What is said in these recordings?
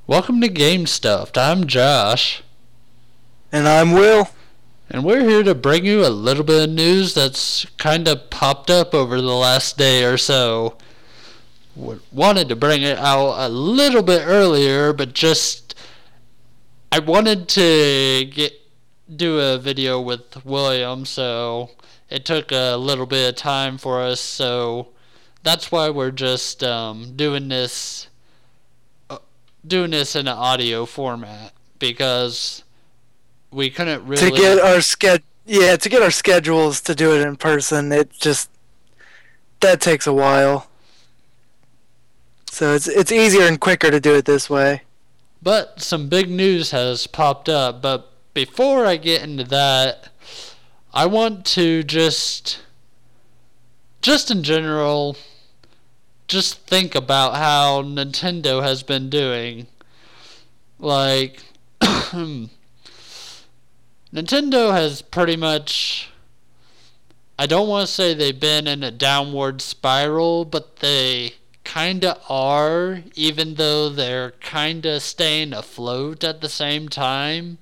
Welcome to GameStuffed. I'm Josh, And I'm Will. and we're here to bring you a little bit of news that's kind of popped up over the last day or so. Wanted to bring it out a little bit earlier, but I wanted to do a video with William, so it took a little bit of time for us. So that's why we're just doing this in an audio format because we couldn't To really. get our to get our schedules to do it in person, that takes a while. So it's easier and quicker to do it this way. But some big news has popped up. But before I get into that, I want to just in general, just think about how Nintendo has been doing. Like, Nintendo has pretty much. I don't want to say they've been in a downward spiral, but they kinda are, even though they're kinda staying afloat at the same time.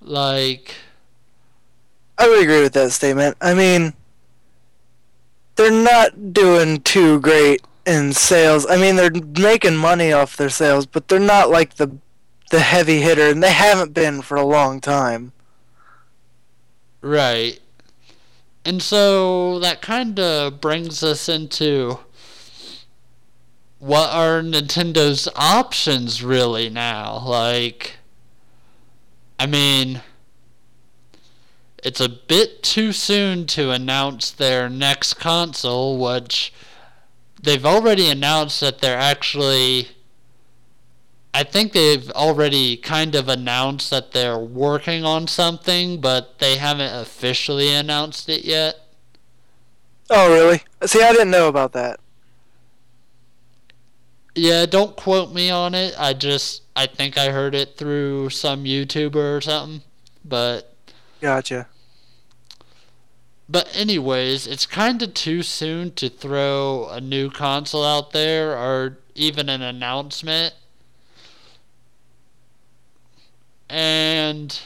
Like, I would agree with that statement. I mean, they're not doing too great in sales. I mean, they're making money off their sales, but they're not like the heavy hitter, and they haven't been for a long time. right. And so that kinda brings us into what are Nintendo's options really now? Like, I mean, it's a bit too soon to announce their next console, which they've already announced that they're actually. I think they've already kind of announced that they're working on something, but they haven't officially announced it yet. Oh, really? See, I didn't know about that. Yeah, don't quote me on it. I think I heard it through some YouTuber or something. But Gotcha. But anyways, it's kind of too soon to throw a new console out there or even an announcement. And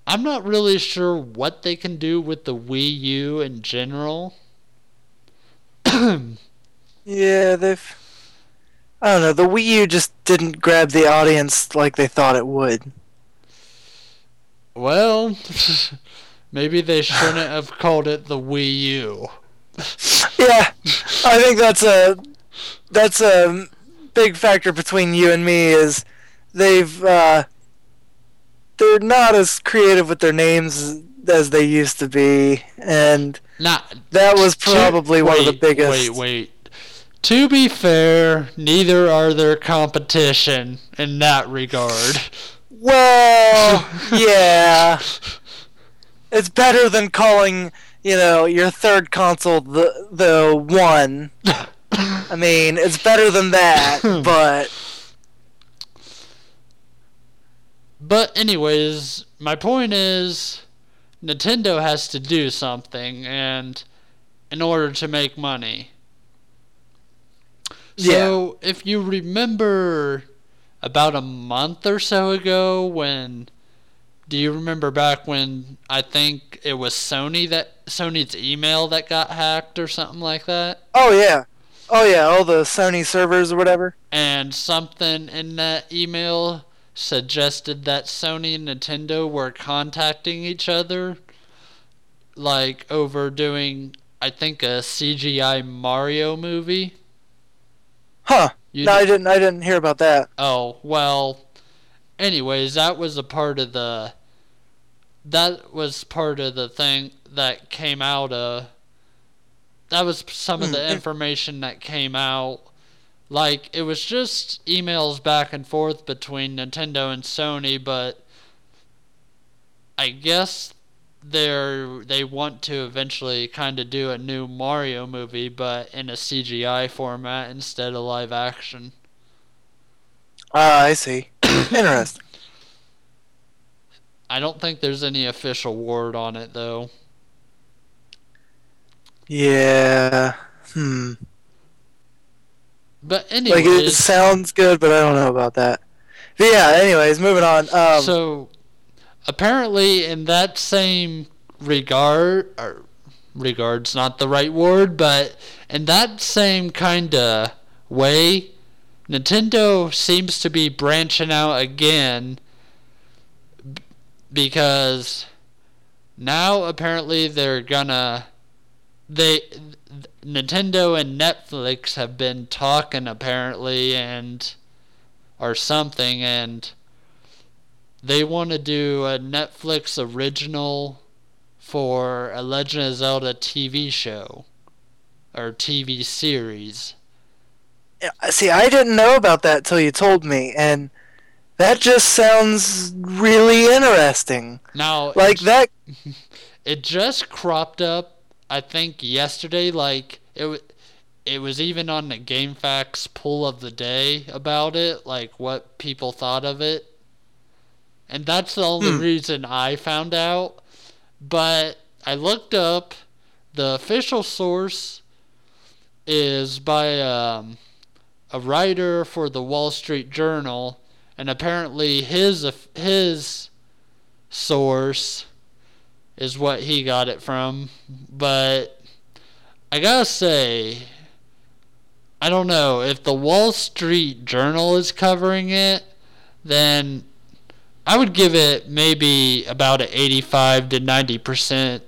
I'm not really sure what they can do with the Wii U in general. Yeah, they've. I don't know. The Wii U just didn't grab the audience like they thought it would. Well, maybe they shouldn't have called it the Wii U. Yeah, I think that's a big factor between you and me is they've they're not as creative with their names as they used to be, and Not that was to probably one of the biggest. wait. To be fair, neither are their competition in that regard. Well, yeah, it's better than calling your third console the one. I mean, it's better than that, but But anyways, my point is Nintendo has to do something and in order to make money. yeah. So, if you remember about a month or so ago when do you remember back when I think it was Sony's email that got hacked or something like that? Oh yeah. Oh yeah, all the Sony servers or whatever. And something in that email suggested that Sony and Nintendo were contacting each other, like over doing, I think, a CGI Mario movie. Huh. You No, d- I didn't hear about that. oh well. Anyways, that was part of the thing that came out. That was some of Hmm. the information that came out. Like, it was just emails back and forth between Nintendo and Sony, but I guess they want to eventually kind of do a new Mario movie, but in a CGI format instead of live action. Ah, I see. Interesting. I don't think there's any official word on it though. Yeah. Hmm. But Like, it anyways, sounds good, but I don't know about that. But yeah, anyways, moving on. so apparently in that same regard, or regard's not the right word, but in that same kind of way, Nintendo seems to be branching out again because now apparently they Nintendo and Netflix have been talking apparently and or something, and they want to do a Netflix original for a Legend of Zelda TV show or TV series. See, I didn't know about that till you told me, and that just sounds really interesting. Now Like that. it just cropped up, I think yesterday. Like it was even on the GameFAQs poll of the day about it, like what people thought of it, and that's the only Hmm. reason I found out. But I looked up the official source is by a writer for the Wall Street Journal, and apparently his source is what he got it from. But I gotta say, I don't know if the Wall Street Journal is covering it, then I would give it maybe about an 85 to 90%.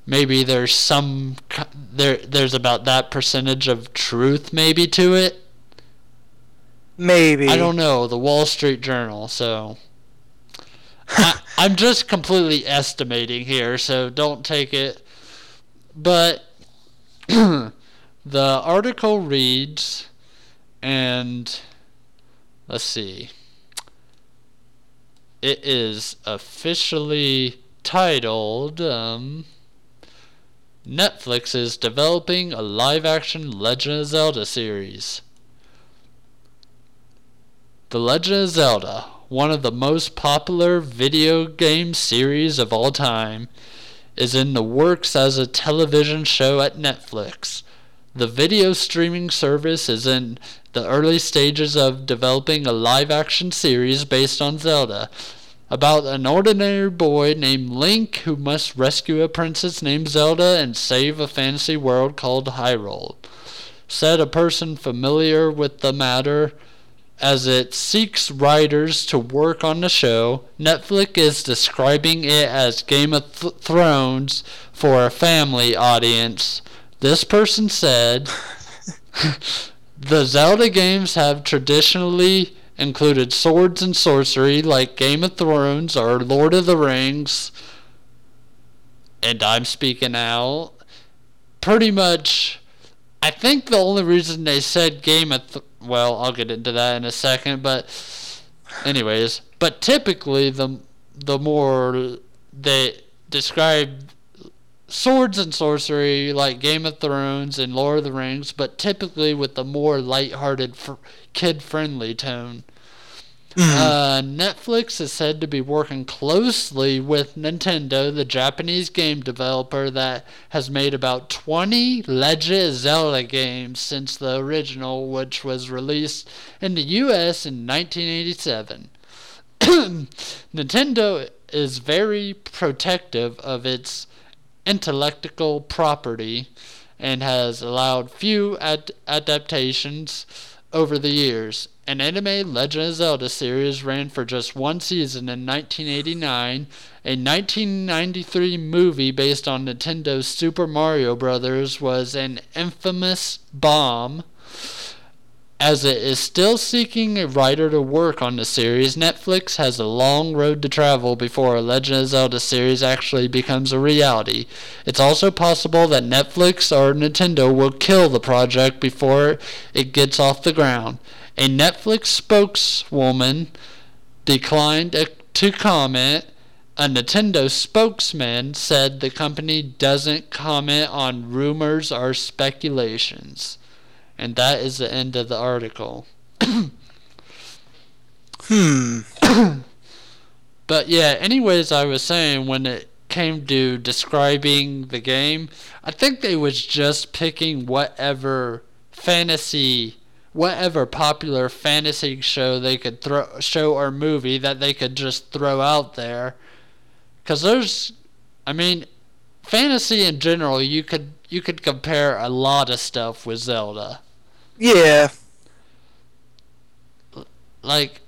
Maybe there's about that percentage of truth maybe to it. I Maybe. don't know, the Wall Street Journal, so I'm just completely estimating here, so don't take it. But the article reads, and let's see, it is officially titled, Netflix is developing a live-action Legend of Zelda series. The Legend of Zelda, one of the most popular video game series of all time, is in the works as a television show at Netflix. The video streaming service is in the early stages of developing a live-action series based on Zelda, about an ordinary boy named Link who must rescue a princess named Zelda and save a fantasy world called Hyrule, said a person familiar with the matter. As it seeks writers to work on the show, Netflix is describing it as Game of Thrones for a family audience. This person said, the Zelda games have traditionally included swords and sorcery like Game of Thrones or Lord of the Rings, and I'm speaking out. Pretty much, I think the only reason they said well, I'll get into that in a second, but anyways, but typically the more they describe swords and sorcery like Game of Thrones and Lord of the Rings, but typically with the more lighthearted, kid-friendly tone. Netflix is said to be working closely with Nintendo, the Japanese game developer that has made about 20 Legend of Zelda games since the original, which was released in the US in 1987. Nintendo is very protective of its intellectual property and has allowed few adaptations over the years. An anime Legend of Zelda series ran for just one season in 1989. A 1993 movie based on Nintendo's Super Mario Bros. Was an infamous bomb. As it is still seeking a writer to work on the series, Netflix has a long road to travel before a Legend of Zelda series actually becomes a reality. It's also possible that Netflix or Nintendo will kill the project before it gets off the ground. A Netflix spokeswoman declined to comment. A Nintendo spokesman said the company doesn't comment on rumors or speculations. And that is the end of the article. But yeah, anyways, I was saying when it came to describing the game, I think they was just picking whatever fantasy whatever popular fantasy show or movie that they could just throw out there. Because I mean, fantasy in general, you could compare a lot of stuff with Zelda. Yeah. Like,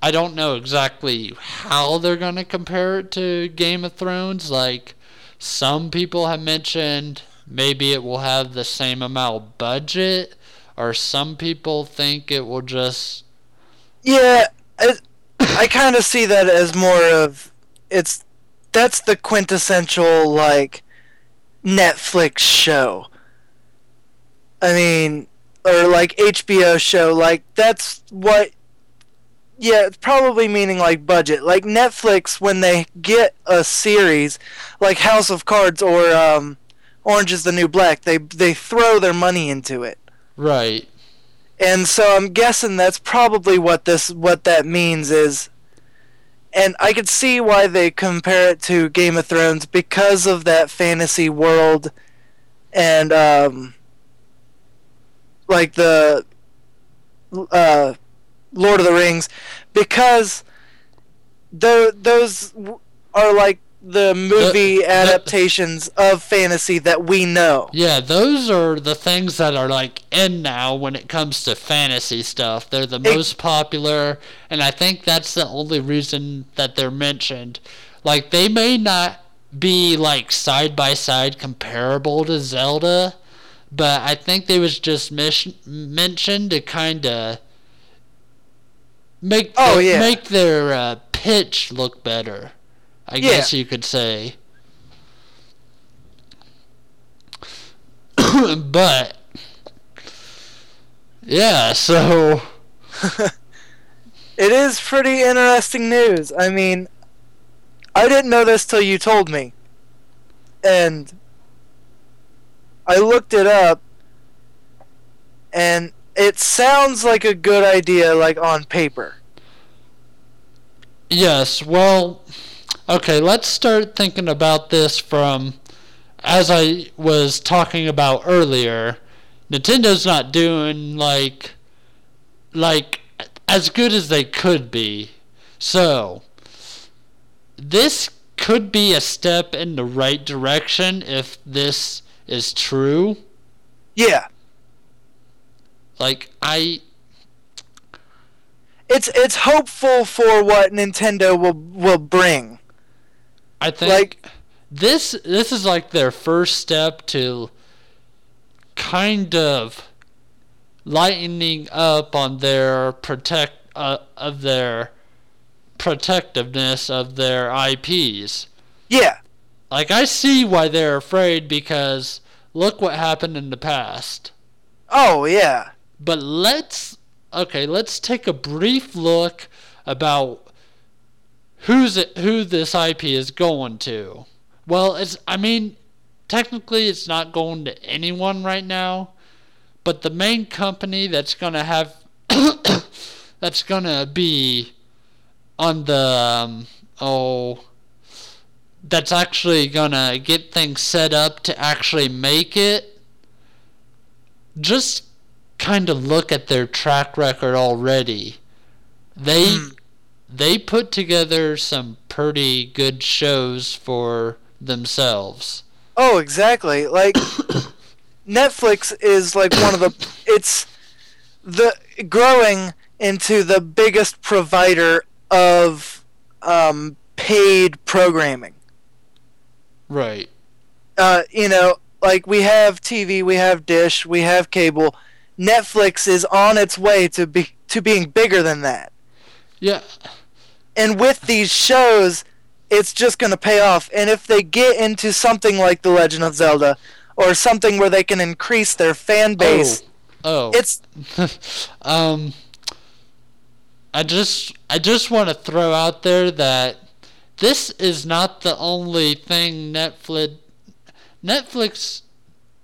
I don't know exactly how they're gonna compare it to Game of Thrones. Like, some people have mentioned maybe it will have the same amount of budget, or some people think it will just. Yeah, I kind of see that as more of it's that's the quintessential like Netflix show. I mean, or like HBO show. Like that's what. Yeah, it's probably meaning like budget. Like Netflix, when they get a series like House of Cards or Orange is the New Black, they throw their money into it. Right. And so I'm guessing that's probably what that means is, and I could see why they compare it to Game of Thrones because of that fantasy world and like the Lord of the Rings, because those are like the movie adaptations of fantasy that we know. Yeah, those are the things that are like in now when it comes to fantasy stuff. They're the most popular, and I think that's the only reason that they're mentioned. Like, they may not be like side by side comparable to Zelda, but I think they was just mentioned to kind of make their pitch look better, I guess you could say. But yeah, so it is pretty interesting news. I mean, I didn't know this till you told me, and I looked it up, and it sounds like a good idea, like on paper. Yes, well, okay, let's start thinking about this from, as I was talking about earlier, Nintendo's not doing like as good as they could be. So, this could be a step in the right direction if this is true. Yeah. Like, it's hopeful for what Nintendo will bring. I think like, this is like their first step to kind of lightening up on their protectiveness of their IPs. Yeah. Like, I see why they're afraid, because look what happened in the past. Oh, yeah. But let's take a brief look about who this IP is going to. Well, technically it's not going to anyone right now, but the main company that's going to have that's going to be on the that's actually going to get things set up to actually make it. Just kind of look at their track record already. They put together some pretty good shows for themselves. Oh, exactly. Like Netflix is like it's the growing into the biggest provider of paid programming. Right. Like we have TV, we have Dish, we have cable. Netflix is on its way to being bigger than that. Yeah. And with these shows, it's just going to pay off. And if they get into something like The Legend of Zelda, or something where they can increase their fan base, it's I just want to throw out there that this is not the only thing Netflix.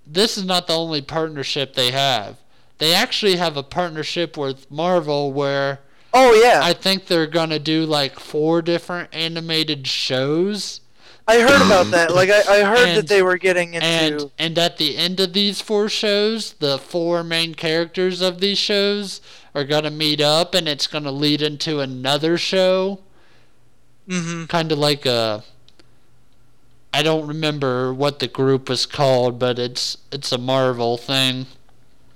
This is not the only partnership they have. They actually have a partnership with Marvel where I think they're gonna do like 4 different animated shows I heard about that. Like I heard that and they were getting and into. and at the end of these 4 shows, the 4 main characters of these shows are gonna meet up, and it's gonna lead into another show, Mm-hmm. kind of like a. I don't remember what the group was called, but it's a Marvel thing.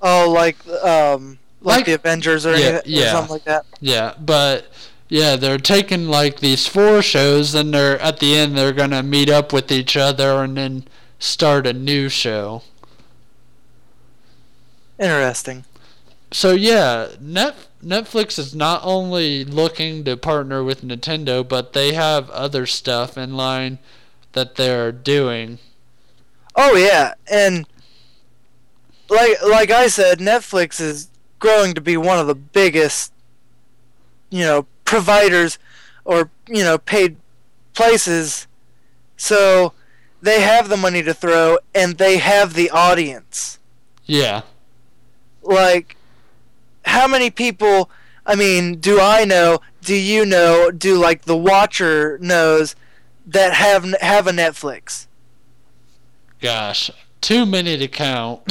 Oh, like the Like, Avengers or yeah, anything or yeah, something like that. yeah, but yeah, they're taking like these 4 shows, and they're at the end they're gonna meet up with each other and then start a new show. Interesting. So yeah, Netflix is not only looking to partner with Nintendo, but they have other stuff in line that they're doing. Oh yeah, and like I said, Netflix is growing to be one of the biggest, providers or paid places. So they have the money to throw, and they have the audience. Yeah. Like, how many people? I mean, do I know? Do you know? Do like the watcher knows that have a Netflix? Gosh, too many to count.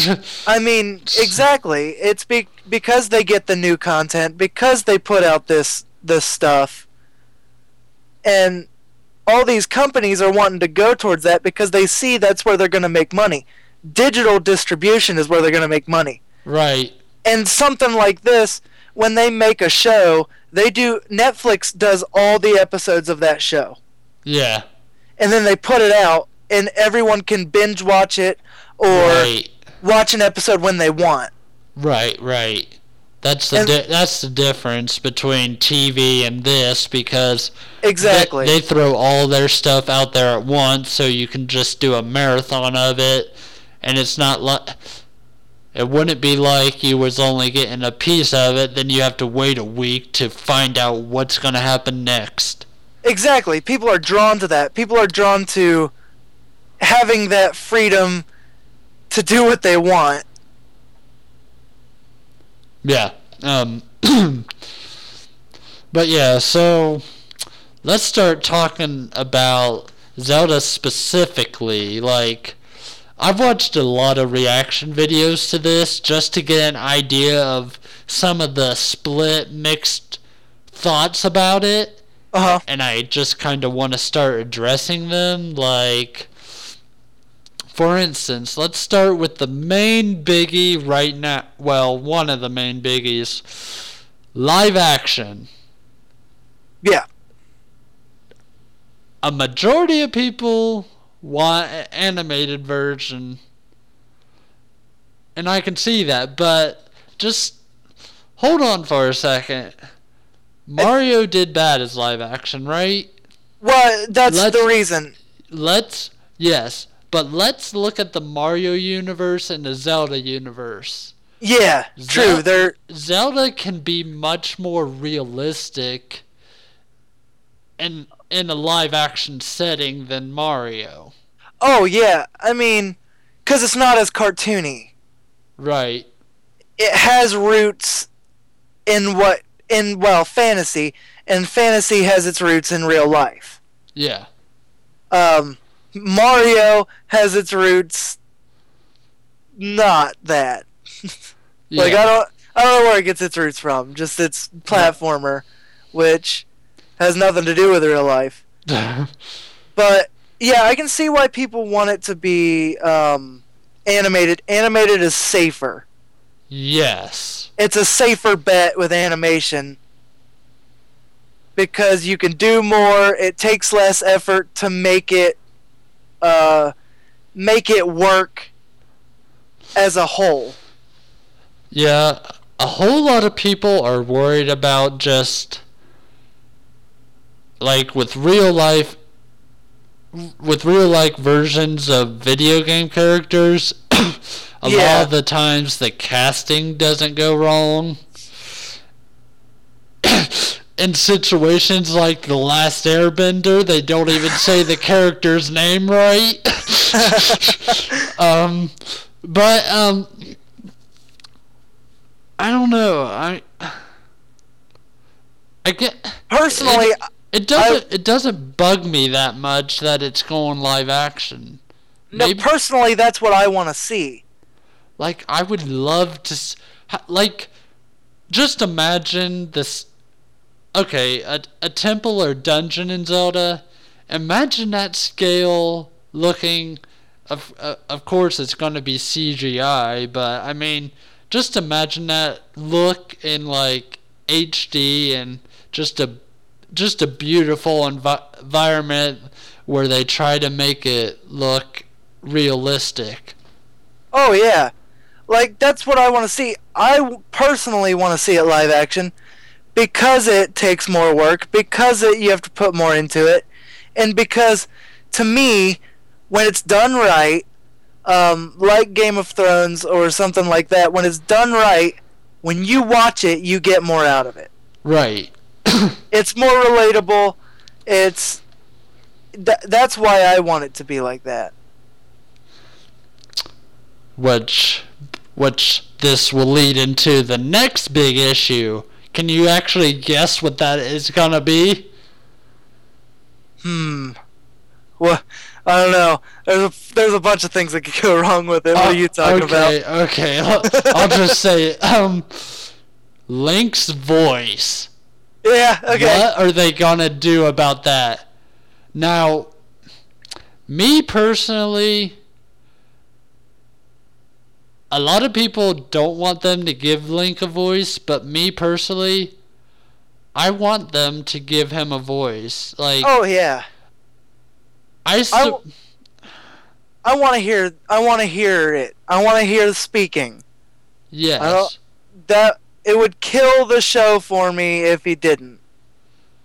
I mean, exactly. It's because they get the new content, because they put out this stuff, and all these companies are wanting to go towards that because they see that's where they're going to make money. Digital distribution is where they're going to make money. Right. And something like this, when they make a show, Netflix does all the episodes of that show. Yeah. And then they put it out, and everyone can binge watch it or watch an episode when they want. Right. That's the difference between TV and this, because exactly they throw all their stuff out there at once, so you can just do a marathon of it, and it's not like it wouldn't be like you was only getting a piece of it, then you have to wait a week to find out what's going to happen next. Exactly. People are drawn to that. People are drawn to having that freedom to do what they want. Yeah. But yeah, so let's start talking about Zelda specifically. Like, I've watched a lot of reaction videos to this just to get an idea of some of the split, mixed thoughts about it. Uh-huh. And I just kind of want to start addressing them. Like, for instance, let's start with the main biggie right now. Well, one of the main biggies. Live action. Yeah. A majority of people want an animated version. And I can see that, but just hold on for a second. Mario did bad as live action, right? Well, that's the reason. Yes, but let's look at the Mario universe and the Zelda universe. Yeah, true. Zelda can be much more realistic in a live action setting than Mario. Oh yeah, I mean, because it's not as cartoony. Right. It has roots in fantasy, and fantasy has its roots in real life. Yeah. Mario has its roots not that. Yeah. Like I don't know where it gets its roots from. Just its platformer, which has nothing to do with real life. But yeah, I can see why people want it to be animated. Animated is safer. Yes. It's a safer bet with animation because you can do more. It takes less effort to make it work as a whole. Yeah, a whole lot of people are worried about just like with real life versions of video game characters. A lot of the times the casting doesn't go wrong. In situations like The Last Airbender, they don't even say the character's name right. But I don't know. I get personally. It doesn't bug me that much that it's going live action. No, personally, that's what I want to see. Like, I would love to, like, just imagine this. Okay, a temple or dungeon in Zelda. Imagine that scale looking. Of course, it's going to be CGI, but I mean, just imagine that look in like HD and just a beautiful environment where they try to make it look realistic. Oh yeah, like that's what I want to see. I personally want to see it live action because it takes more work, because you have to put more into it, and because to me, when it's done right, like Game of Thrones or something like that, when it's done right, when you watch it, you get more out of it. Right. It's more relatable. That's why I want it to be like that. Which this will lead into the next big issue. Can you actually guess what that is gonna be? Well, I don't know. There's a bunch of things that could go wrong with it. What are you talking about? Okay. I'll just say Link's voice. Yeah. Okay. What are they gonna do about that? Now, me personally, a lot of people don't want them to give Link a voice, but me personally, I want them to give him a voice. Like, oh yeah. I want to hear it. I want to hear the speaking. Yes. That it would kill the show for me if he didn't.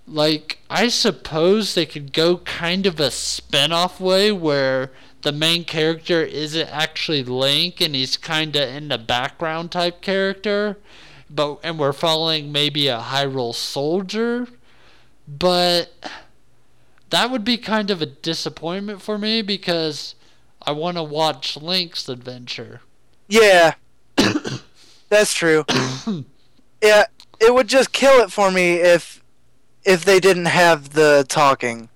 Like, I suppose they could go kind of a spin-off way where the main character isn't actually Link and he's kind of in the background type character, and we're following maybe a Hyrule soldier, but that would be kind of a disappointment for me because I want to watch Link's adventure. Yeah. That's true. Yeah, it would just kill it for me if they didn't have the talking.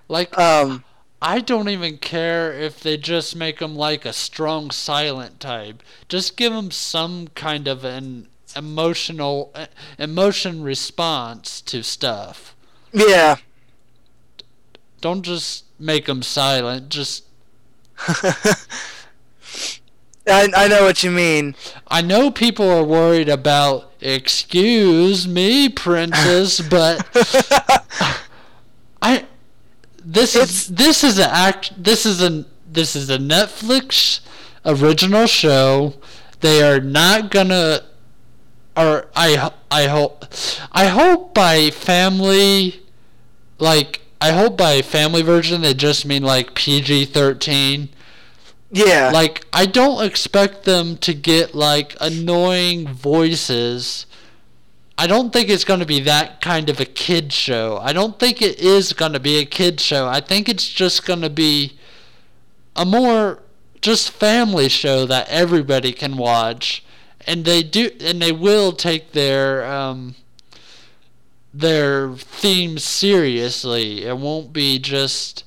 Like, I don't even care if they just make him like a strong silent type. Just give him some kind of an emotion response to stuff. Yeah. Don't just make him silent. Just I know what you mean. I know people are worried about, excuse me, princess, but this is a Netflix original show. They are not gonna, or I hope by family, like, I hope by family version they just mean like PG-13. Yeah. Like, I don't expect them to get like annoying voices. I don't think it's going to be that kind of a kid show. I don't think it is going to be a kid show. I think it's just going to be a more just family show that everybody can watch. And they will take their themes seriously. It won't be just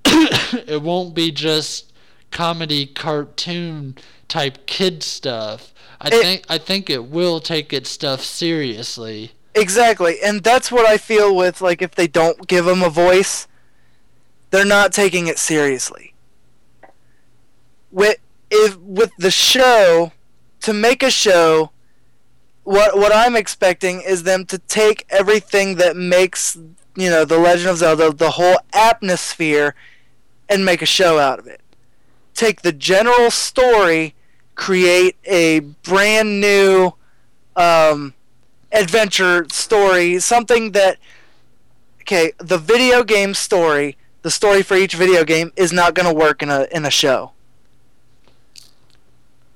it won't be just comedy cartoon type kid stuff. I think it will take its stuff seriously. Exactly, and that's what I feel with, like, if they don't give him a voice, they're not taking it seriously. With the show, to make a show, what I'm expecting is them to take everything that makes, The Legend of Zelda, the whole atmosphere, and make a show out of it. Take the general story, create a brand new adventure story, something that, the video game story, the story for each video game is not going to work in a show.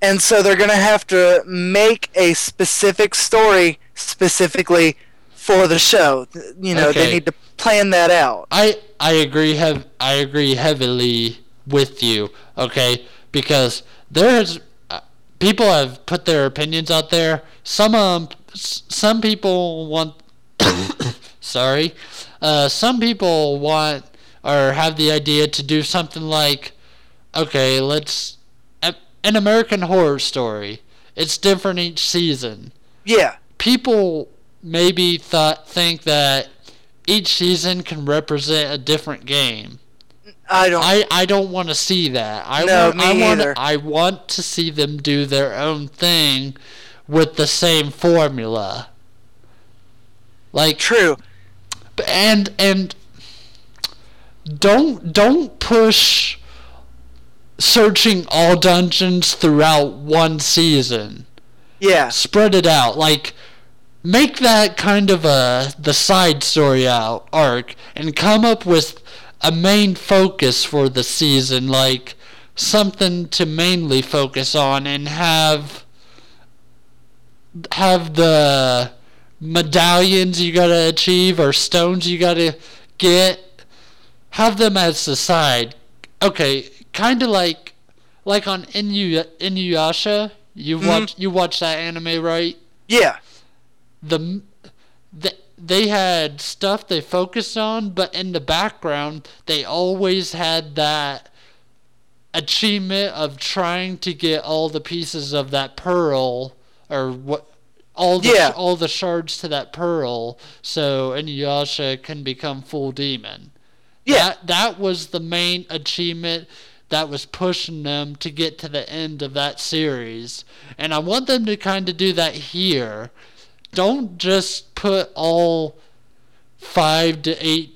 And so they're going to have to make a specific story specifically for the show. They need to plan that out. I agree heavily with you, okay? Because people have put their opinions out there. Some people want Sorry. Some people want or have the idea to do something like, okay, let's an American Horror Story. It's different each season. Yeah. People maybe think that each season can represent a different game. I don't want to see that. I want to see them do their own thing with the same formula. Like true. And don't push searching all dungeons throughout one season. Yeah. Spread it out. Like, make that kind of the side story arc and come up with a main focus for the season, like something to mainly focus on, and have the medallions you gotta achieve or stones you gotta get, have them as the side. Okay, kind of like on Inuyasha. You watch that anime, right? Yeah. They had stuff they focused on, but in the background they always had that achievement of trying to get all the pieces of that pearl, or what, all the shards to that pearl, so Inuyasha can become full demon. Yeah. That was the main achievement that was pushing them to get to the end of that series. And I want them to kind of do that here. Don't just put all 5 to 8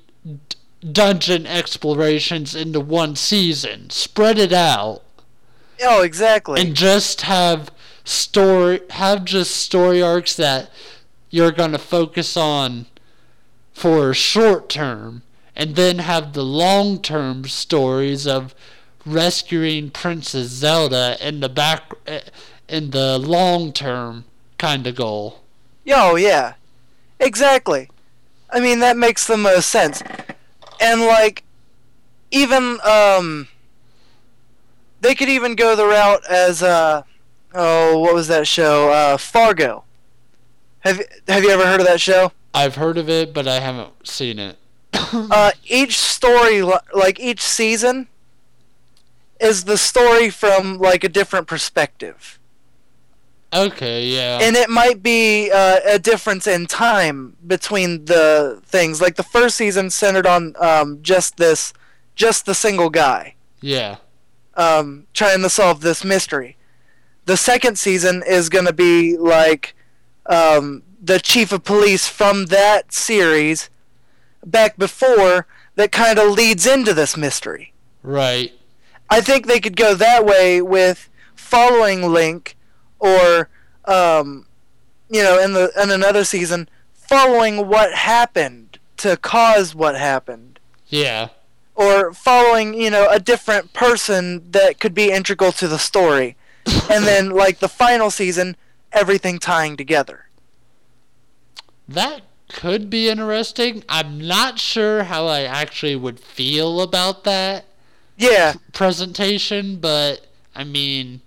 dungeon explorations into one season. Spread it out. Oh, exactly. And just have story arcs that you're going to focus on for short term, and then have the long term stories of rescuing Princess Zelda in the long term kind of goal. Oh, yeah. Exactly. I mean, that makes the most sense. And, like, even, they could even go the route as, what was that show? Fargo. Have you ever heard of that show? I've heard of it, but I haven't seen it. Each story, like, each season is the story from, like, a different perspective. Okay, yeah. And it might be a difference in time between the things. Like, the first season centered on just the single guy. Yeah. Trying to solve this mystery. The second season is going to be, like, the chief of police from that series back before that kind of leads into this mystery. Right. I think they could go that way with following Link, or in another season, following what happened to cause what happened. Yeah. Or following, a different person that could be integral to the story. And then, like, the final season, everything tying together. That could be interesting. I'm not sure how I actually would feel about that. Yeah. Presentation, but I mean,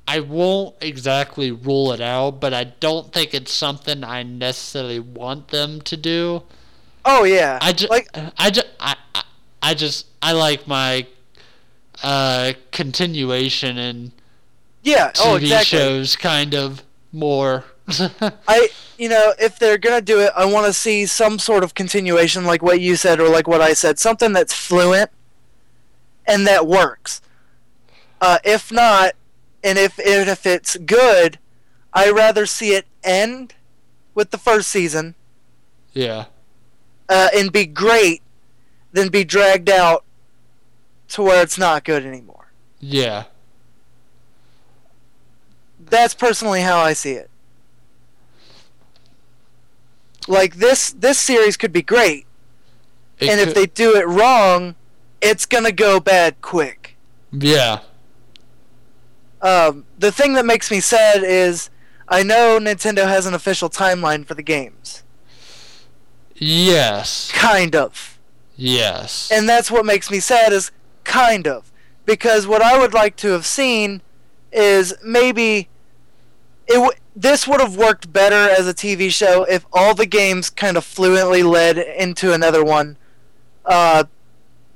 I won't exactly rule it out, but I don't think it's something I necessarily want them to do. Oh yeah. I like my continuation in TV shows kind of more. If they're gonna do it, I want to see some sort of continuation, like what you said or like what I said, something that's fluent and that works. If not, and if it's good, I'd rather see it end with the first season. Yeah. And be great than be dragged out to where it's not good anymore. Yeah. That's personally how I see it. Like, this series could be great. If they do it wrong, it's gonna go bad quick. Yeah. The thing that makes me sad is I know Nintendo has an official timeline for the games. Yes. Kind of. Yes. And that's what makes me sad, is kind of. Because what I would like to have seen is maybe this would have worked better as a TV show if all the games kind of fluently led into another one, uh,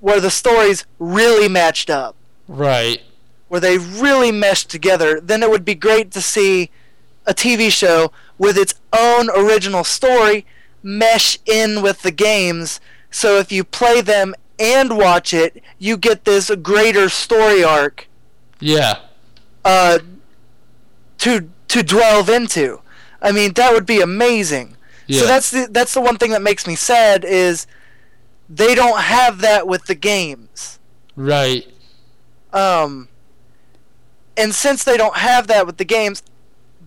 where the stories really matched up, Right. where they really meshed together. Then it would be great to see a TV show with its own original story mesh in with the games. So if you play them and watch it, you get this greater story arc. Yeah. Uh, to delve into. I mean, that would be amazing. Yeah. So that's the one thing that makes me sad is they don't have that with the games. Right. And since they don't have that with the games,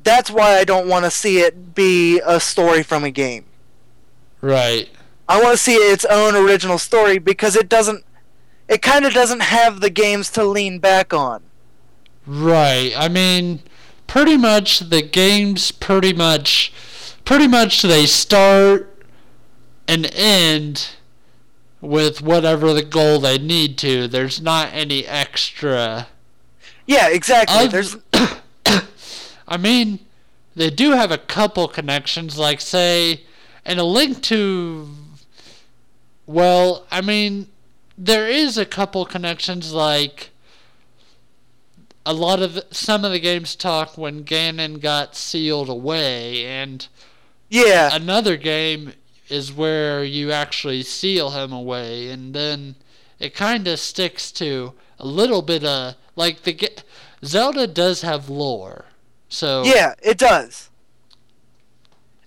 that's why I don't want to see it be a story from a game. Right. I want to see its own original story because it kind of doesn't have the games to lean back on. Right. I mean, pretty much the games pretty much they start and end with whatever the goal they need to. There's not any extra. Yeah, exactly. There's I mean, they do have a couple connections, like say, and a link to. Well, I mean, there is a couple connections, like some of the games talk when Ganon got sealed away, and yeah. another game is where you actually seal him away, and then it kind of sticks to a little bit of like Zelda does have lore, so Yeah, it does.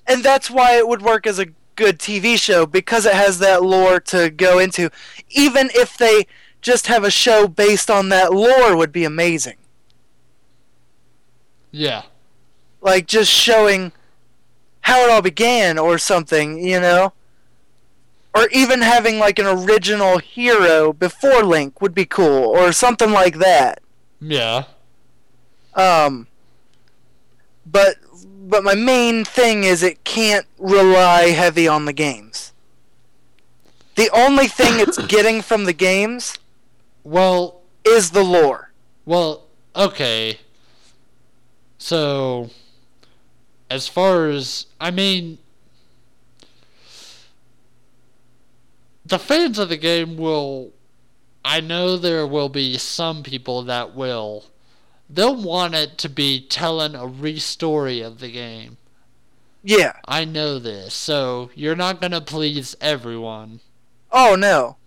And that's why it would work as a good TV show, because it has that lore to go into. Even if they just have a show based on that lore would be amazing. yeah, Like just showing how it all began or something, you know? Or even having like an original hero before Link would be cool, or something like that. yeah, But my main thing is it can't rely heavy on the games. The only thing it's getting from the games well, is the lore. okay. So, as far as, I mean, the fans of the game I know there will be some people that they'll want it to be telling a re-story of the game. Yeah. I know this, so you're not gonna please everyone. Oh, no.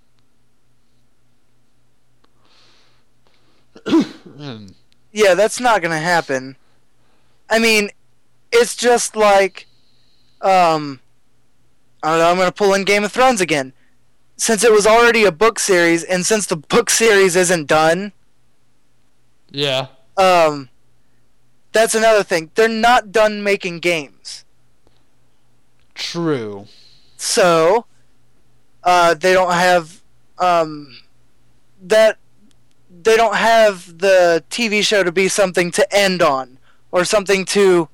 Yeah, that's not gonna happen. I mean, it's just like, I don't know, I'm gonna pull in Game of Thrones again. Since it was already a book series, and since the book series isn't done, Yeah, that's another thing. They're not done making games. true. So, they don't have, that, they don't have the TV show to be something to end on, or something to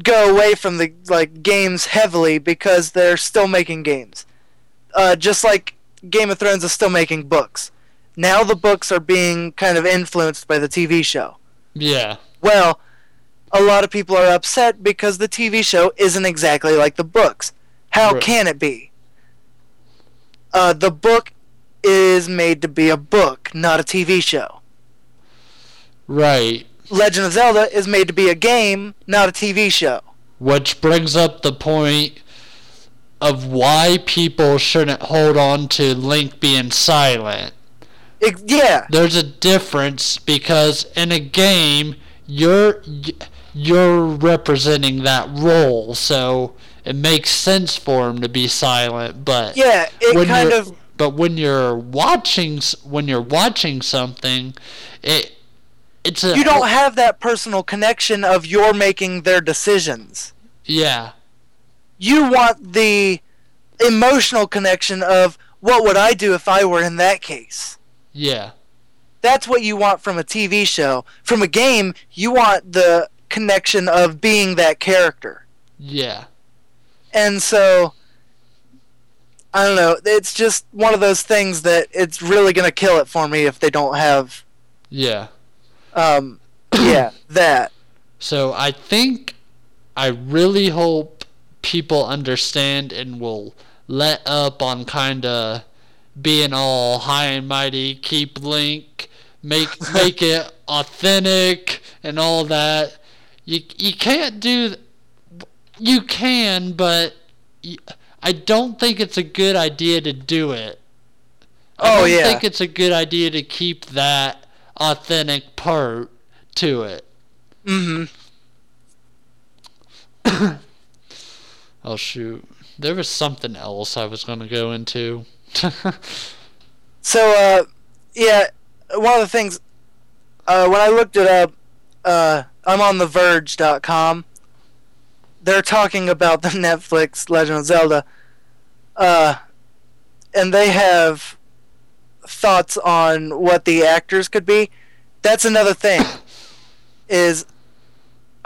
go away from the games heavily, because they're still making games. Just like Game of Thrones is still making books. Now the books are being kind of influenced by the TV show. Yeah, Well, a lot of people are upset because the TV show isn't exactly like the books. How Right. can it be? The book is made to be a book, not a TV show. right. Legend of Zelda is made to be a game, not a TV show. Which brings up the point of why people shouldn't hold on to Link being silent. Yeah, There's a difference because in a game you're representing that role, so it makes sense for him to be silent. But yeah, when you're watching something, it's a you don't have that personal connection of you're making their decisions. yeah, You want the emotional connection of what would I do if I were in that case. yeah, That's what you want from a TV show. From a game, you want the connection of being that character. yeah, And so, I don't know, it's just one of those things that it's really going to kill it for me if they don't have, yeah. yeah, that. So I really hope people understand and will let up on kind of being all high and mighty, keep Link, make it authentic and all that. You can't do. You can, but I don't think it's a good idea to do it. I Oh don't yeah. think it's a good idea to keep that authentic part to it. Mhm. Oh shoot. There was something else I was going to go into. So yeah, one of the things when I looked it up, I'm on TheVerge.com. They're talking about the Netflix Legend of Zelda, uh, and they have thoughts on what the actors could be. That's another thing. Is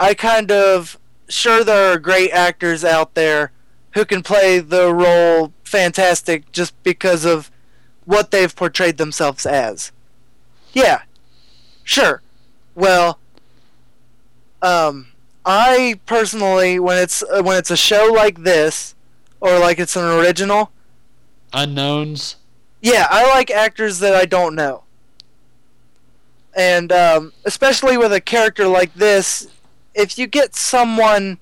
I kind of sure there are great actors out there who can play the role fantastic just because of what they've portrayed themselves as. Yeah, sure. Well, I personally, when it's a show like this, or like it's an original, Unknowns. yeah, I like actors that I don't know, and especially with a character like this, if you get someone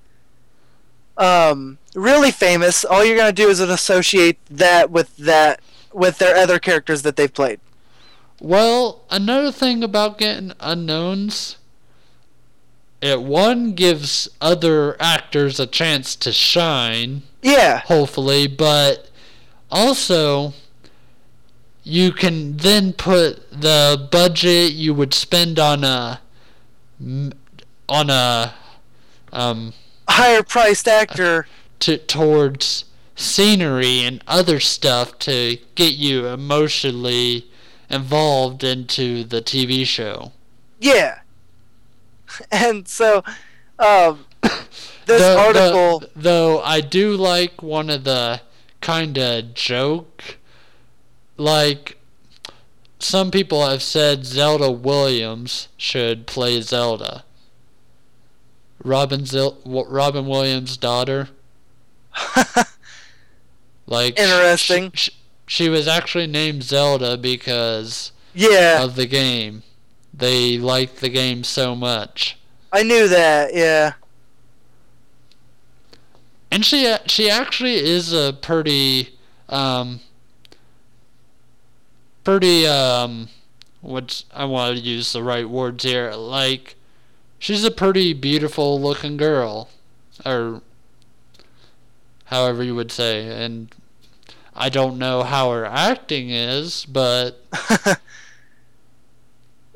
really famous, all you're gonna do is associate that with their other characters that they've played. Well, another thing about getting unknowns, it one gives other actors a chance to shine, Yeah, hopefully, but also you can then put the budget you would spend on a um higher priced actor. towards scenery and other stuff to get you emotionally involved into the TV show. Yeah, and so um, this article. Though I do like one of the kind of joke, like some people have said Zelda Williams should play Zelda. Robin Williams' daughter. Like Interesting. she was actually named Zelda because Yeah, of the game. They liked the game so much. I knew that. Yeah. And she actually is a pretty what's I want to use the right words here, like she's a pretty beautiful looking girl, or however you would say, and I don't know how her acting is, but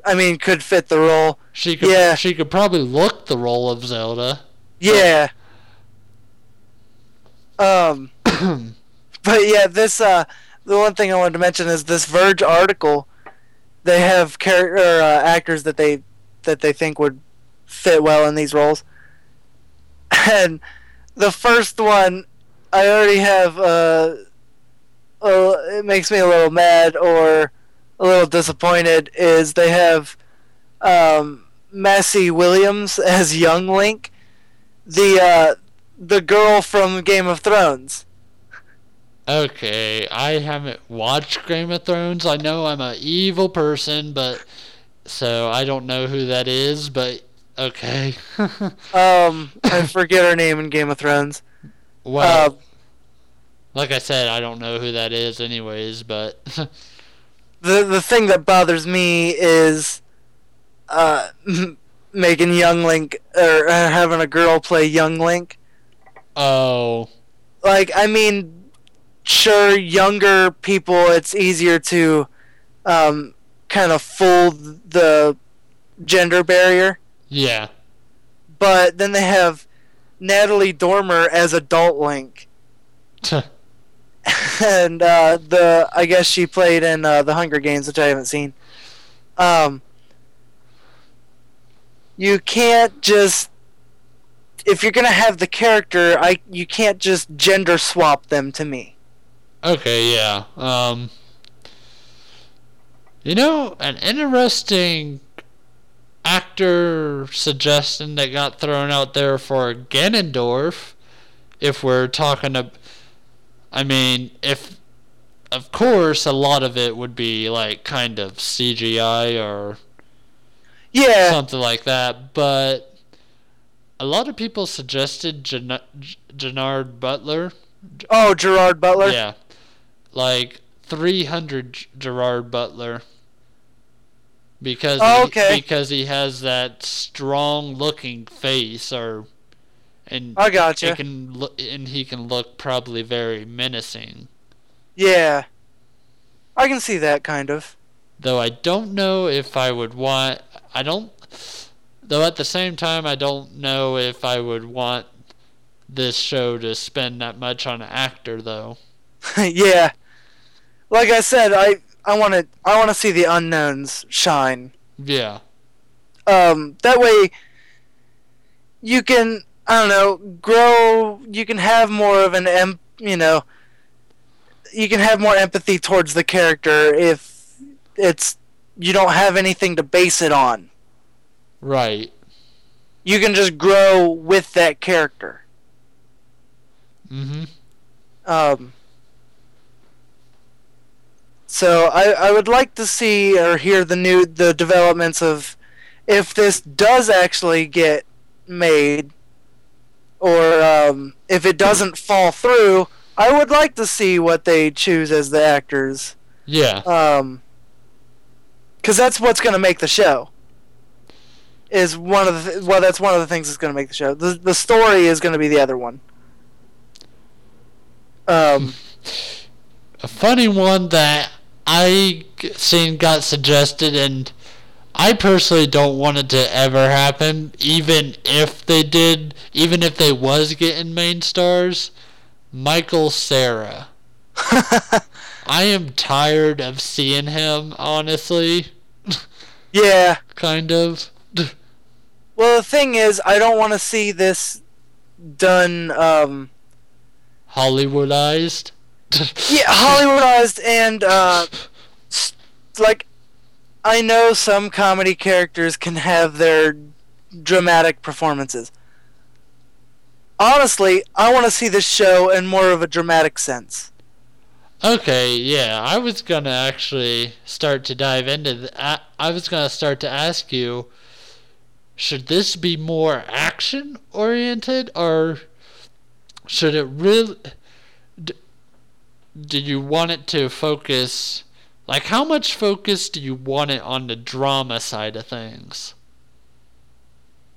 I mean, could fit the role. she could probably look the role of Zelda. Yeah. But yeah, this the one thing I wanted to mention is this Verge article. They have actors that they think would fit well in these roles, and the first one I already have. It makes me a little mad or a little disappointed. Is they have Massey Williams as young Link, the girl from Game of Thrones. Okay, I haven't watched Game of Thrones. I know I'm an evil person, but so I don't know who that is, but okay. I forget her name in Game of Thrones. Well, like I said, I don't know who that is anyways, but The thing that bothers me is making young Link or having a girl play young Link. oh, Like, I mean, sure, younger people, it's easier to kind of fool the gender barrier. yeah. But then they have Natalie Dormer as adult Link. And I guess she played in the Hunger Games, which I haven't seen. You can't just, if you're gonna have the character, you can't just gender swap them to me. Okay, yeah. You know, an interesting actor suggestion that got thrown out there for Ganondorf. If we're talking about, I mean, if of course a lot of it would be like kind of CGI or Yeah. something like that, but a lot of people suggested Gennard Butler. Oh, Gerard Butler. Yeah, like 300 Gerard Butler because Oh, okay. because he has that strong looking face, or and I gotcha. and he can look probably very menacing. Yeah. I can see that kind of. Though I don't know if I would want. I don't. Though at the same time, I don't know if I would want this show to spend that much on an actor, though. Yeah. Like I said, I want to see the unknowns shine. Yeah. That way you can, I don't know, grow. You can have more of you can have more empathy towards the character if it's you don't have anything to base it on. Right. You can just grow with that character. Mm-hmm. Um, so I would like to see or hear the developments of if this does actually get made, or if it doesn't fall through. I would like to see what they choose as the actors. Yeah. Because that's what's going to make the show. Is one of the that's one of the things that's going to make the show. The story is going to be the other one. A funny one that I seen got suggested, and I personally don't want it to ever happen, even if they was getting main stars. Michael Cera. I am tired of seeing him, honestly. Yeah. Kind of. Well, the thing is, I don't want to see this done. Hollywoodized. Yeah, Hollywoodized, and like I know some comedy characters can have their dramatic performances. Honestly, I want to see this show in more of a dramatic sense. Okay, yeah, I was gonna actually start to dive into that. I was gonna start to ask you, should this be more action oriented, or should it really? Did you want it to focus? Like, how much focus do you want it on the drama side of things?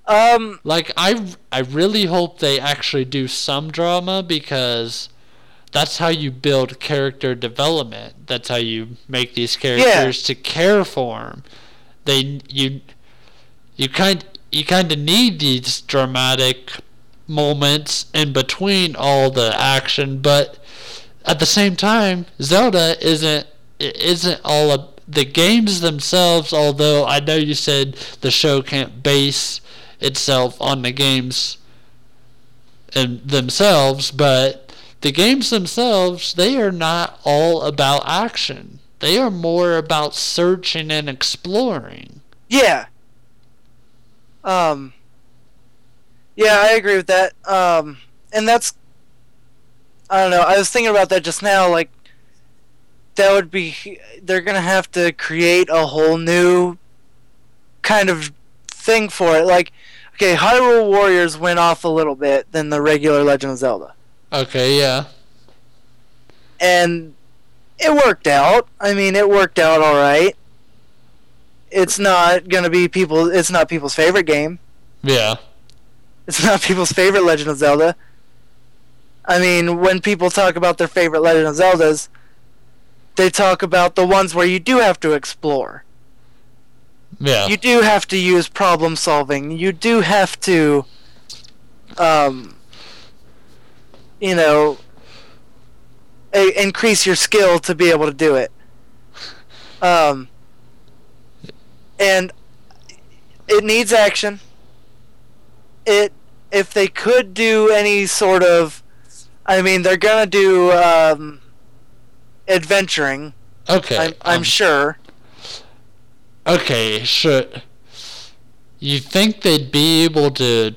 Like, I really hope they actually do some drama, because that's how you build character development. That's how you make these characters to care for them. You kind of need these dramatic moments in between all the action, but at the same time, Zelda isn't all of the games themselves. Although I know you said the show can't base itself on the games themselves, but the games themselves, they are not all about action. They are more about searching and exploring. Yeah. Yeah, I agree with that. And that's, I don't know, I was thinking about that just now, like, they're gonna have to create a whole new kind of thing for it. Like, okay, Hyrule Warriors went off a little bit than the regular Legend of Zelda. Okay, yeah. And it worked out. I mean, it worked out alright. It's not people's favorite game. Yeah. It's not people's favorite Legend of Zelda. I mean, when people talk about their favorite Legend of Zeldas, they talk about the ones where you do have to explore. Yeah. You do have to use problem solving. You do have to, increase your skill to be able to do it. And it needs action. If they could do any sort of, I mean, they're gonna do adventuring. Okay. I'm sure. Okay, sure. You think they'd be able to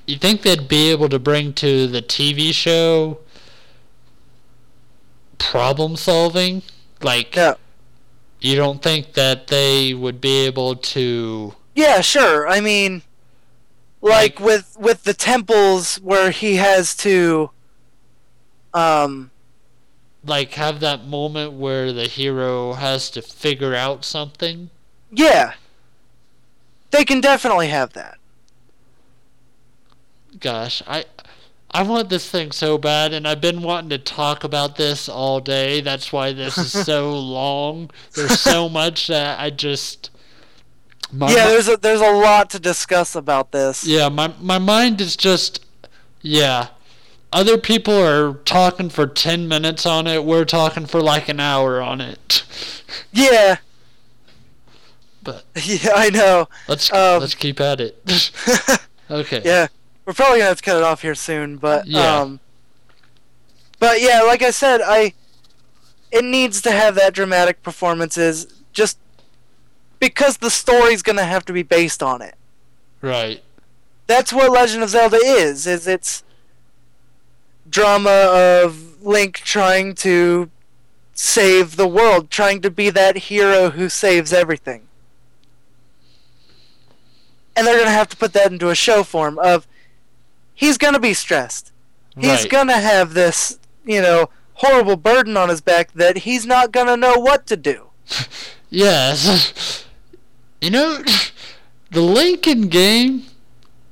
you think they'd be able to bring to the TV show problem solving? Like, No. you don't think that they would be able to... Yeah, sure. I mean, like with the temples where he has to like, have that moment where the hero has to figure out something? yeah. They can definitely have that. Gosh, I want this thing so bad, and I've been wanting to talk about this all day. That's why this is so long. There's so much that I just... there's a lot to discuss about this. Yeah, my mind is just... Yeah. Other people are talking for 10 minutes on it. We're talking for like an hour on it. Yeah. But yeah, I know. Let's keep at it. Okay. Yeah. We're probably gonna have to cut it off here soon, but yeah. But yeah, like I said, it needs to have that dramatic performances just because the story's gonna have to be based on it. Right. That's what Legend of Zelda is it's drama of Link trying to save the world, trying to be that hero who saves everything. And they're gonna have to put that into a show form of he's gonna be stressed. He's gonna have this, horrible burden on his back that he's not gonna know what to do. Yes. The Lincoln game,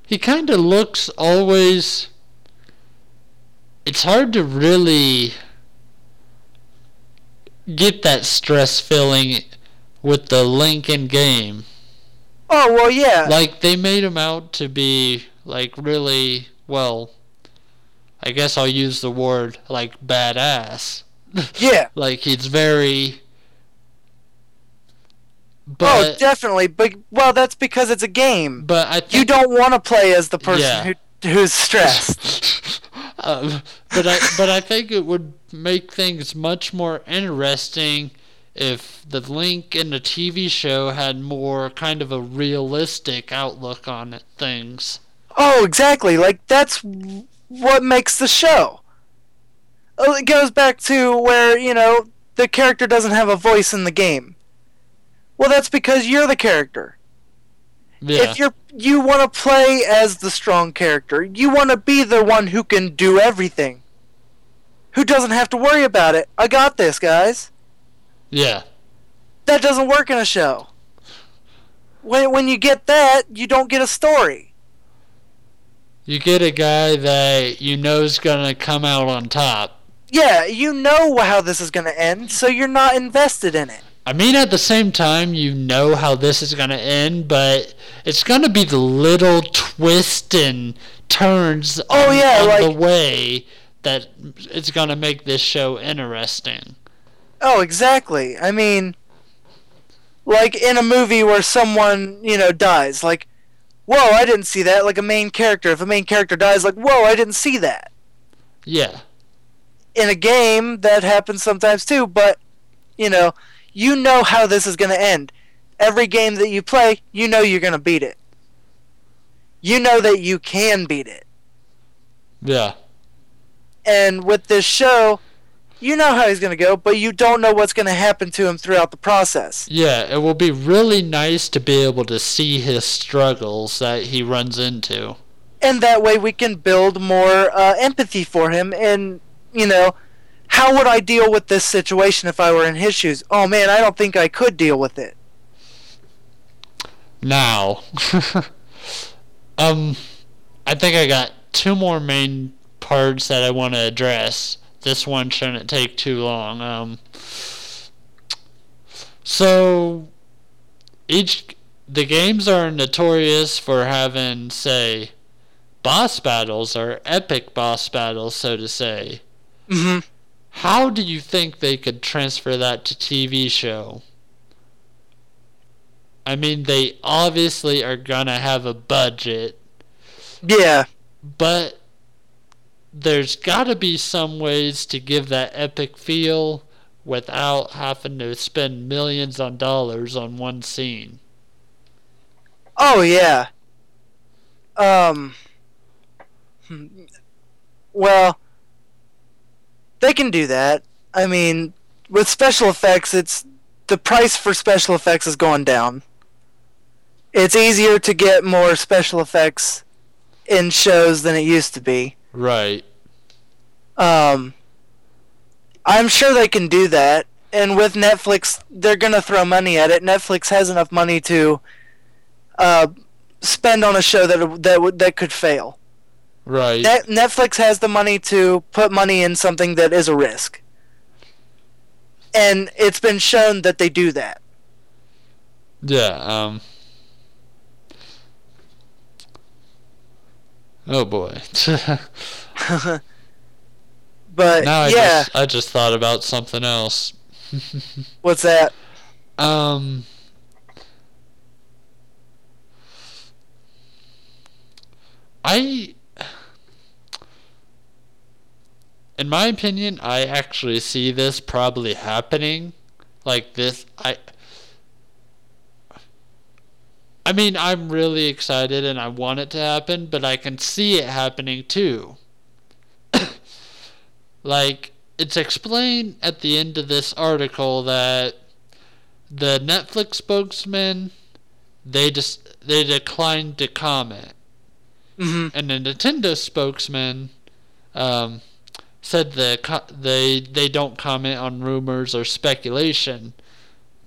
he kind of looks always... It's hard to really get that stress feeling with the Lincoln game. Oh, well, yeah. Like, they made him out to be, like, really, well, I guess I'll use the word, like, badass. Yeah. Like, he's very... But, oh, definitely. But, well, that's because it's a game. But I think... You don't want to play as the person who's stressed. But I think it would make things much more interesting if the Link in the TV show had more kind of a realistic outlook on things. Oh, exactly. Like, that's what makes the show. It goes back to where, the character doesn't have a voice in the game. Well, that's because you're the character. Yeah. If you want to play as the strong character, you want to be the one who can do everything. Who doesn't have to worry about it. I got this, guys. Yeah. That doesn't work in a show. When you get that, you don't get a story. You get a guy that you know is going to come out on top. Yeah, you know how this is going to end, so you're not invested in it. I mean, at the same time, you know how this is going to end, but it's going to be the little twists and turns on the way that it's going to make this show interesting. Oh, exactly. I mean, like in a movie where someone, dies, like, whoa, I didn't see that. Like a main character. If a main character dies, like, whoa, I didn't see that. Yeah. In a game, that happens sometimes too, but, you know how this is going to end. Every game that you play, you know you're going to beat it. You know that you can beat it. Yeah. And with this show, you know how he's going to go, but you don't know what's going to happen to him throughout the process. Yeah, it will be really nice to be able to see his struggles that he runs into. And that way we can build more empathy for him and, how would I deal with this situation if I were in his shoes? Oh man, I don't think I could deal with it. Now, I think I got two more main parts that I want to address. This one shouldn't take too long. So, the games are notorious for having, say, boss battles or epic boss battles, so to say. Mm-hmm. How do you think they could transfer that to TV show? I mean, they obviously are gonna have a budget. Yeah. But there's gotta be some ways to give that epic feel without having to spend millions on dollars on one scene. Oh yeah. Um. Well, they can do that. I mean, with special effects, it's the price for special effects is going down. It's easier to get more special effects in shows than it used to be. Right. Um, I'm sure they can do that. And with Netflix, they're gonna throw money at it. Netflix has enough money to uh, spend on a show that could fail. Right. Netflix has the money to put money in something that is a risk, and it's been shown that they do that. Yeah. Oh boy. But Now yeah, I just thought about something else. what's that? Um. I In my opinion, I actually see this probably happening. Like this, I mean, I'm really excited and I want it to happen, but I can see it happening too. Like, it's explained at the end of this article that the Netflix spokesman, they declined to comment. Mm-hmm. And the Nintendo spokesman um, said they don't comment on rumors or speculation,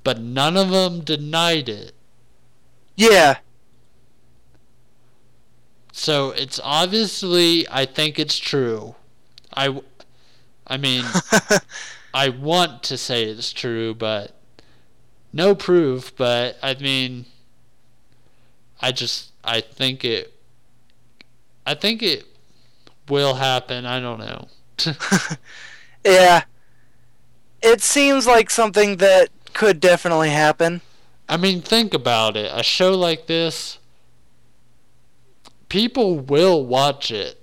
but none of them denied it. Yeah. So it's obviously, I think it's true. I mean, I want to say it's true, but no proof. But I mean, I think it will happen. I don't know. Yeah. It seems like something that could definitely happen. I mean, think about it. A show like this, people will watch it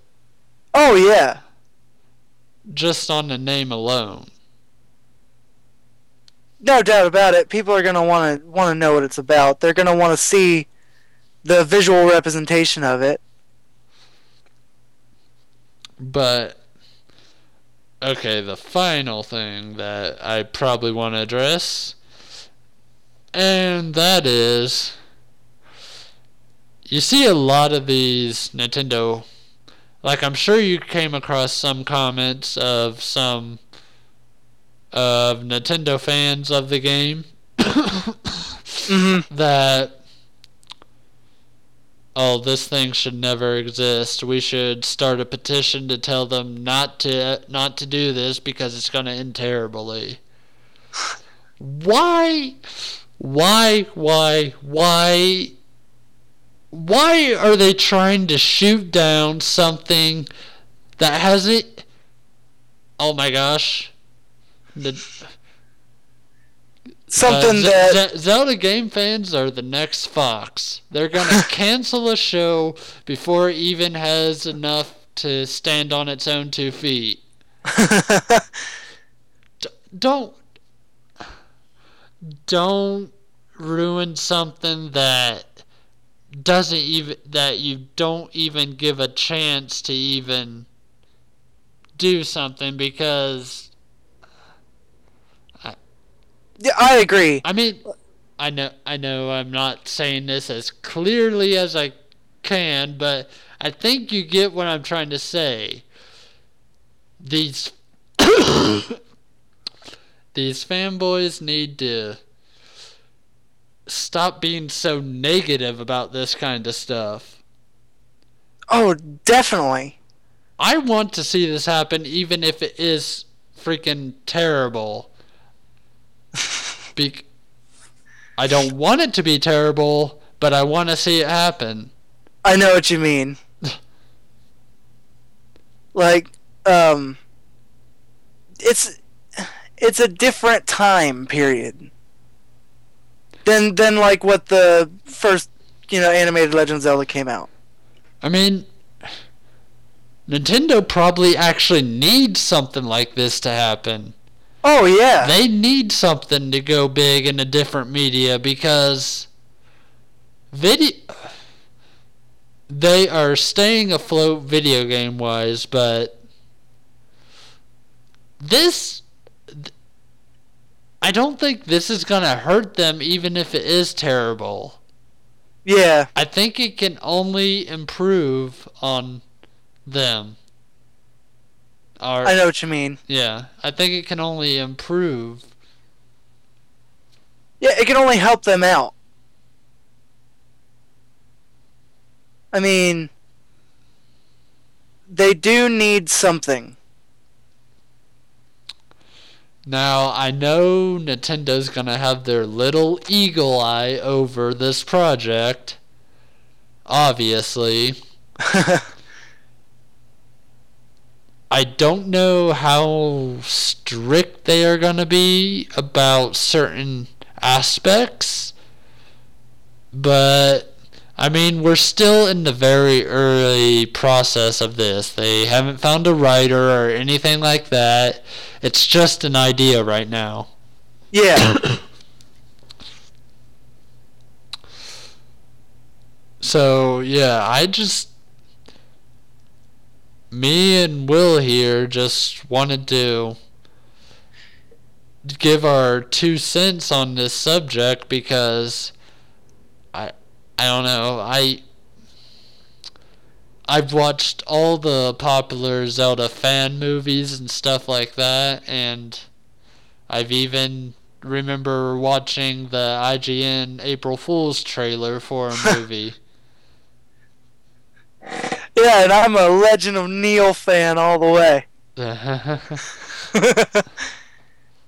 Oh yeah. just on the name alone. No doubt about it. People are gonna want to know what it's about. They're gonna want to see the visual representation of it. But okay, the final thing that I probably want to address, and that is, you see a lot of these Nintendo, like I'm sure you came across some comments of some of Nintendo fans of the game Mm-hmm. that, oh, this thing should never exist. We should start a petition to tell them not to do this because it's going to end terribly. Why? Why are they trying to shoot down something that hasn't? Oh my gosh! Something that Zelda game fans are the next Fox. They're gonna cancel a show before it even has enough to stand on its own 2 feet. Don't ruin something that you don't even give a chance to even do something because yeah, I agree. I mean I know I'm not saying this as clearly as I can, but I think you get what I'm trying to say. These these fanboys need to stop being so negative about this kind of stuff. Oh, definitely. I want to see this happen even if it is freaking terrible. I don't want it to be terrible, but I want to see it happen. I know what you mean. Like, it's a different time period than like what the first animated Legend of Zelda came out. I mean, Nintendo probably actually needs something like this to happen. Oh yeah. They need something to go big in a different media because they are staying afloat video game wise, but this, I don't think this is going to hurt them even if it is terrible. Yeah. I think it can only improve on them. I know what you mean. Yeah, I think it can only improve. Yeah, it can only help them out. I mean, they do need something. Now, I know Nintendo's gonna have their little eagle eye over this project. Obviously. I don't know how strict they are gonna be about certain aspects, but I mean, we're still in the very early process of this. They haven't found a writer or anything like that. It's just an idea right now. Yeah. So, yeah, me and Will here just wanted to give our 2 cents on this subject because I don't know, I've watched all the popular Zelda fan movies and stuff like that, and I've even remember watching the IGN April Fool's trailer for a movie. Yeah, and I'm a Legend of Neil fan all the way.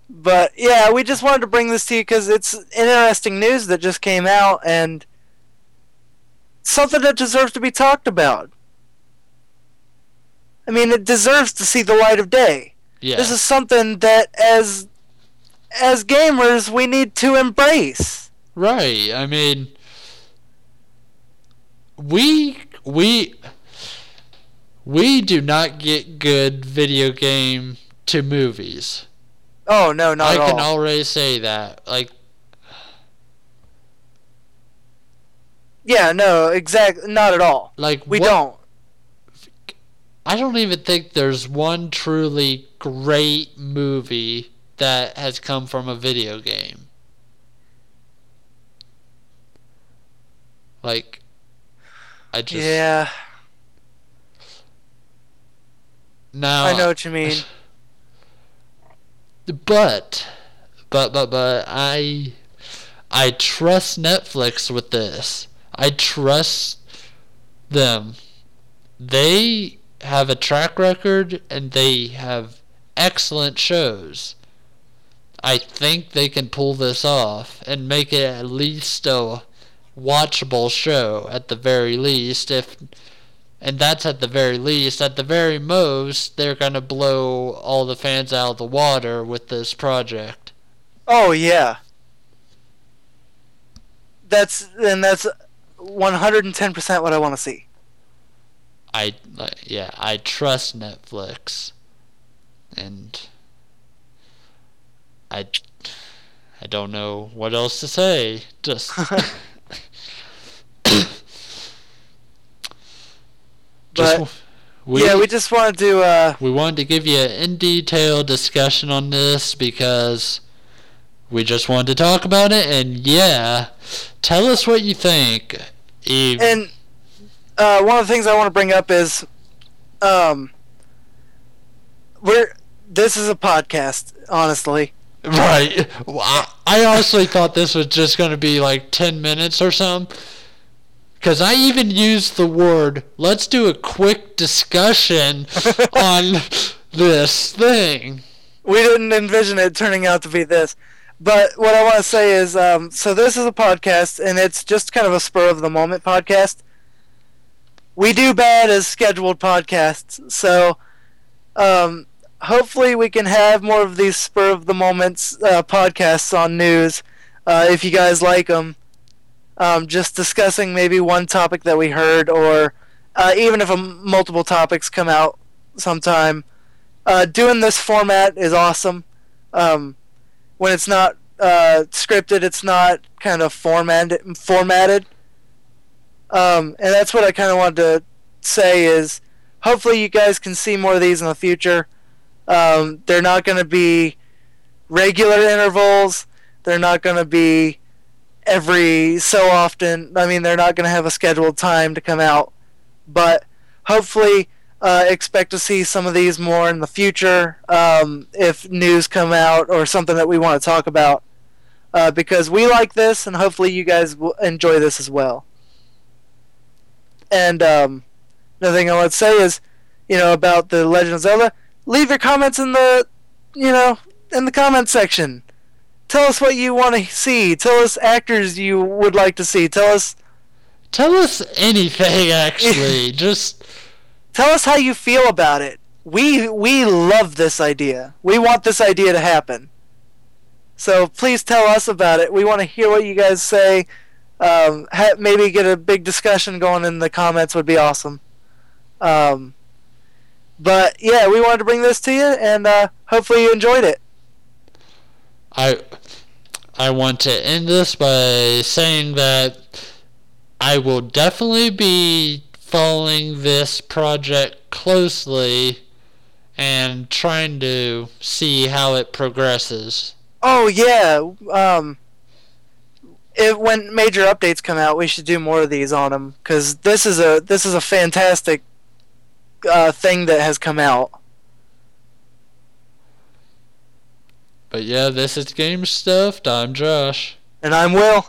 But yeah, we just wanted to bring this to you because it's interesting news that just came out and something that deserves to be talked about. I mean, it deserves to see the light of day. Yeah. This is something that as gamers we need to embrace. Right. I mean, we do not get good video game to movies. Oh, no, not at all. I can already say that. Like, yeah, no, exactly, not at all. Like, we don't. I don't even think there's one truly great movie that has come from a video game. Like, Yeah. Now, I know what you mean. But I trust Netflix with this. I trust them. They have a track record and they have excellent shows. I think they can pull this off and make it at least a watchable show at the very least. And that's at the very least. At the very most, they're going to blow all the fans out of the water with this project. Oh, yeah. That's 110% what I want to see. I trust Netflix. And I don't know what else to say. Just we just wanted to we wanted to give you an in detail discussion on this because we just wanted to talk about it, and yeah, tell us what you think. And one of the things I want to bring up is this is a podcast, honestly. Right. I honestly thought this was just going to be like 10 minutes or something. Because I even used the word, let's do a quick discussion on this thing. We didn't envision it turning out to be this. But what I want to say is, so this is a podcast, and it's just kind of a spur-of-the-moment podcast. We do bad as scheduled podcasts, so hopefully we can have more of these spur-of-the-moments podcasts on news, if you guys like them. Just discussing maybe one topic that we heard, or even if multiple topics come out sometime. Doing this format is awesome. When it's not scripted, it's not kind of formatted. And that's what I kind of wanted to say is hopefully you guys can see more of these in the future. They're not going to be regular intervals. They're not going to be every so often. I mean, they're not going to have a scheduled time to come out. But hopefully, expect to see some of these more in the future if news come out or something that we want to talk about. Because we like this, and hopefully you guys will enjoy this as well. And another thing I want to say is, about the Legend of Zelda. Leave your comments in the, in the comment section. Tell us what you want to see. Tell us actors you would like to see. Tell us anything, actually. Just tell us how you feel about it. We love this idea. We want this idea to happen. So please tell us about it. We want to hear what you guys say. Maybe get a big discussion going in the comments would be awesome. But yeah, we wanted to bring this to you, and hopefully you enjoyed it. I want to end this by saying that I will definitely be following this project closely and trying to see how it progresses. Oh yeah, when major updates come out, we should do more of these on them because this is a fantastic thing that has come out. But yeah, this is GameStuffed. I'm Josh. And I'm Will.